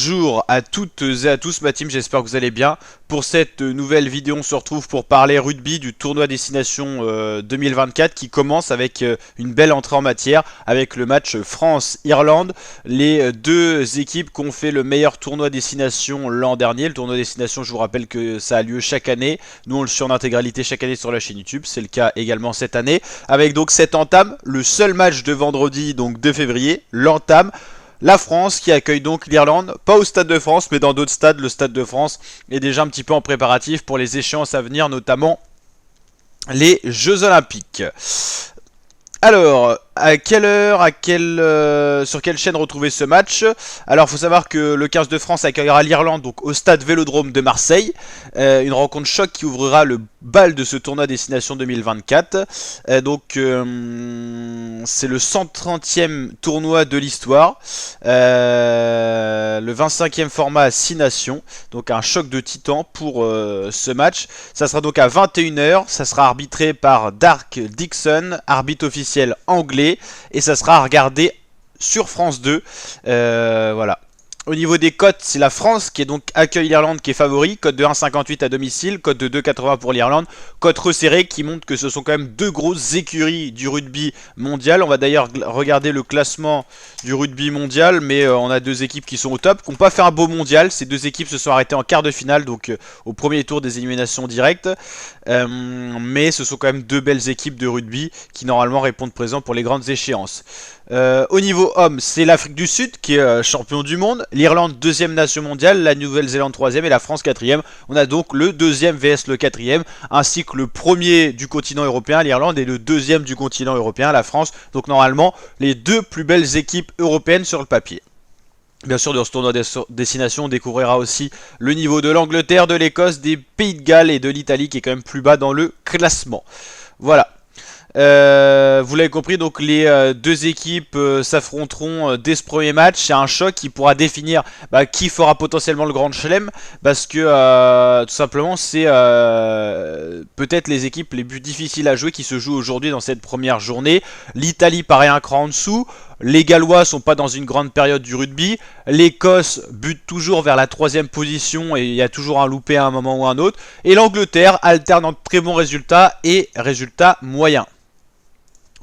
Bonjour à toutes et à tous ma team, j'espère que vous allez bien. Pour cette nouvelle vidéo, on se retrouve pour parler rugby du tournoi Destination 2024 qui commence avec une belle entrée en matière avec le match France-Irlande. Les deux équipes qui ont fait le meilleur tournoi Destination l'an dernier. Le tournoi Destination, je vous rappelle que ça a lieu chaque année. Nous on le suit en intégralité chaque année sur la chaîne YouTube, c'est le cas également cette année. Avec donc cette entame, le seul match de vendredi, donc 2 février, l'entame. La France qui accueille donc l'Irlande, pas au Stade de France mais dans d'autres stades. Le Stade de France est déjà un petit peu en préparatif pour les échéances à venir, notamment les Jeux Olympiques. Alors, à quelle heure, sur quelle chaîne retrouver ce match? Alors, il faut savoir que le 15 de France accueillera l'Irlande donc au stade Vélodrome de Marseille. Une rencontre choc qui ouvrira le bal de ce tournoi Destination 2024. C'est le 130e tournoi de l'histoire. Le 25e format à 6 nations. Donc, un choc de titans pour ce match. Ça sera donc à 21 h. Ça sera arbitré par Dark Dixon, arbitre officiel anglais. Et ça sera à regarder sur France 2. Voilà. Au niveau des cotes, c'est la France qui est donc accueille l'Irlande qui est favori. Cote de 1,58 à domicile, cote de 2,80 pour l'Irlande. Cote resserrée qui montre que ce sont quand même deux grosses écuries du rugby mondial. On va d'ailleurs regarder le classement du rugby mondial, mais on a deux équipes qui sont au top, qui n'ont pas fait un beau mondial. Ces deux équipes se sont arrêtées en quart de finale, donc au premier tour des éliminations directes. Mais ce sont quand même deux belles équipes de rugby qui normalement répondent présent pour les grandes échéances. Au niveau homme, c'est l'Afrique du Sud qui est champion du monde, l'Irlande deuxième nation mondiale, la Nouvelle-Zélande troisième et la France quatrième. On a donc le deuxième vs le quatrième, ainsi que le premier du continent européen, l'Irlande, et le deuxième du continent européen, la France. Donc normalement, les deux plus belles équipes européennes sur le papier. Bien sûr, dans ce tournoi Destination, on découvrira aussi le niveau de l'Angleterre, de l'Écosse, des Pays de Galles et de l'Italie qui est quand même plus bas dans le classement. Voilà. Vous l'avez compris, donc les deux équipes s'affronteront dès ce premier match. C'est un choc qui pourra définir qui fera potentiellement le grand chelem, parce que tout simplement c'est peut-être les équipes les plus difficiles à jouer qui se jouent aujourd'hui dans cette première journée. L'Italie paraît un cran en dessous. Les Gallois sont pas dans une grande période du rugby. L'Écosse bute toujours vers la troisième position et il y a toujours un loupé à un moment ou à un autre. Et l'Angleterre alterne entre très bons résultats et résultats moyens.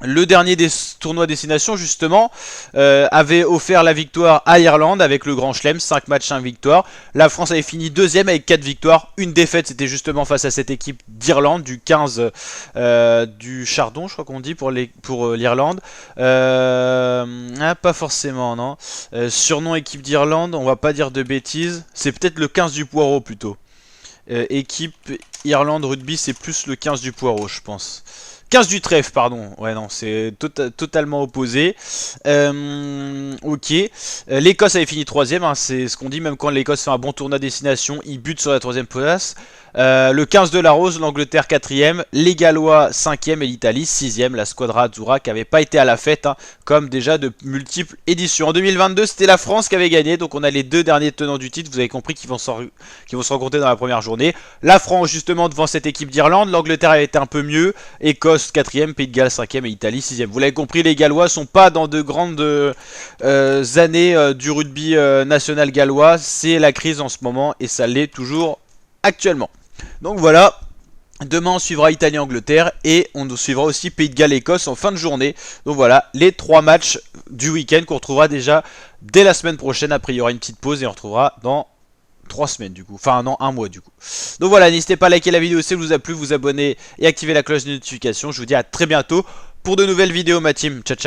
Le dernier des tournois Destination justement avait offert la victoire à l'Irlande avec le Grand Chelem, 5 matchs, 5 victoires. La France avait fini deuxième avec 4 victoires. Une défaite, c'était justement face à cette équipe d'Irlande du 15 du Chardon, je crois qu'on dit pour l'Irlande. Pas forcément, non. Surnom équipe d'Irlande, on va pas dire de bêtises. C'est peut-être le 15 du Poireau plutôt. Équipe Irlande Rugby, c'est plus le 15 du Poireau, je pense. 15 du trèfle, pardon. Ouais, non, c'est totalement opposé. Ok. L'Écosse avait fini 3ème, hein, c'est ce qu'on dit. Même quand l'Écosse fait un bon tournoi Destination, il bute sur la 3ème place. Le 15 de la Rose, l'Angleterre 4ème, les Gallois 5ème et l'Italie 6ème. La Squadra Azzurra qui n'avait pas été à la fête, hein, comme déjà de multiples éditions. En 2022, c'était la France qui avait gagné. Donc on a les deux derniers tenants du titre. Vous avez compris qu'ils vont se rencontrer dans la première journée. La France justement devant cette équipe d'Irlande. L'Angleterre avait été un peu mieux. Écosse 4ème, Pays de Galles 5ème et Italie 6ème. Vous l'avez compris, les Gallois sont pas dans de grandes années du rugby national gallois. C'est la crise en ce moment et ça l'est toujours actuellement. Donc voilà, demain on suivra Italie-Angleterre et on suivra aussi Pays de Galles-Écosse en fin de journée. Donc voilà, les 3 matchs du week-end qu'on retrouvera déjà dès la semaine prochaine. Après il y aura une petite pause et on retrouvera dans 3 semaines du coup, enfin non, un mois du coup. Donc voilà, n'hésitez pas à liker la vidéo si elle vous a plu, vous abonner et activer la cloche de notification. Je vous dis à très bientôt pour de nouvelles vidéos ma team, ciao ciao.